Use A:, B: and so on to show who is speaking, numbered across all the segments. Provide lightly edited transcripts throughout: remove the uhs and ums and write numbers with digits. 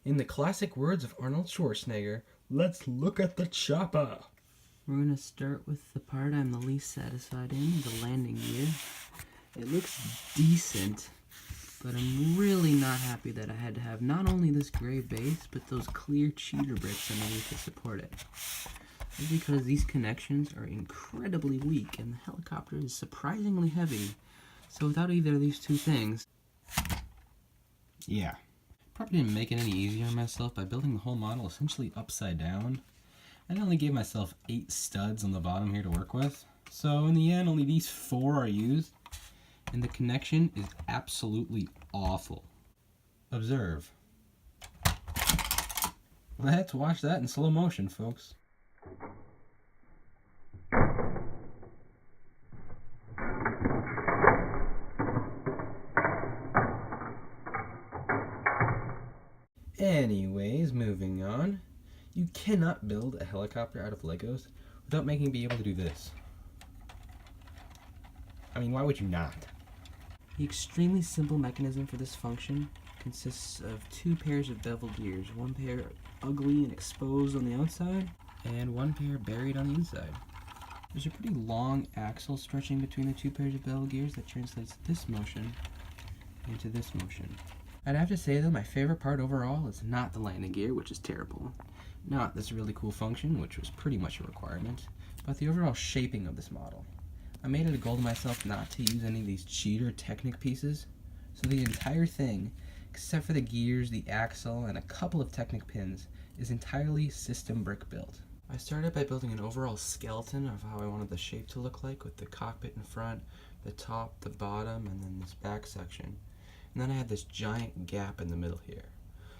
A: In the classic words of Arnold Schwarzenegger, let's look at the chopper.
B: We're going to start with the part I'm the least satisfied in, the landing gear. It looks decent, but I'm really not happy that I had to have not only this gray base, but those clear cheater bricks underneath to support it. That's because these connections are incredibly weak and the helicopter is surprisingly heavy. So without either of these two things...
A: Yeah. Probably didn't make it any easier on myself by building the whole model essentially upside down. I only gave myself 8 studs on the bottom here to work with. So in the end, only these 4 are used. And the connection is absolutely awful. Observe. Let's watch that in slow motion, folks. Anyways, moving on. You cannot build a helicopter out of Legos without making be able to do this. I mean, why would you not?
B: The extremely simple mechanism for this function consists of 2 pairs of bevel gears, 1 pair ugly and exposed on the outside, and 1 pair buried on the inside. There's a pretty long axle stretching between the 2 pairs of bevel gears that translates this motion into this motion. I'd have to say though, my favorite part overall is not the landing gear, which is terrible, not this really cool function, which was pretty much a requirement, but the overall shaping of this model. I made it a goal to myself not to use any of these cheater Technic pieces, so the entire thing, except for the gears, the axle, and a couple of Technic pins, is entirely system brick built. I started by building an overall skeleton of how I wanted the shape to look like, with the cockpit in front, the top, the bottom, and then this back section. And then I had this giant gap in the middle here.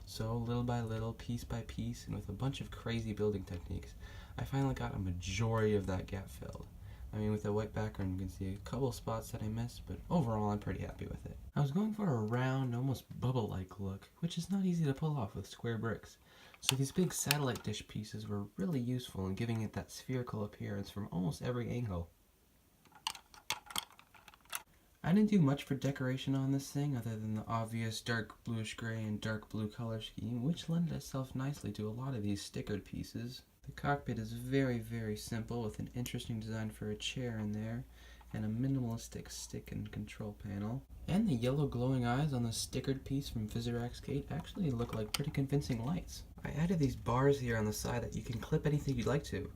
B: So little by little, piece by piece, and with a bunch of crazy building techniques, I finally got a majority of that gap filled. I mean, with the white background, you can see a couple spots that I missed, but overall, I'm pretty happy with it. I was going for a round, almost bubble-like look, which is not easy to pull off with square bricks. So these big satellite dish pieces were really useful in giving it that spherical appearance from almost every angle. I didn't do much for decoration on this thing other than the obvious dark bluish gray and dark blue color scheme, which lended itself nicely to a lot of these stickered pieces. The cockpit is very, very simple with an interesting design for a chair in there and a minimalistic stick and control panel. And the yellow glowing eyes on the stickered piece from Vizirax Gate actually look like pretty convincing lights. I added these bars here on the side that you can clip anything you'd like to.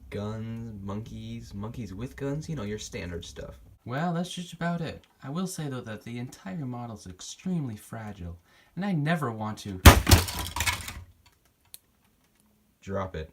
B: Guns, monkeys with guns, you know, your standard stuff. Well, that's just about it. I will say though that the entire model is extremely fragile, and I never want to drop it.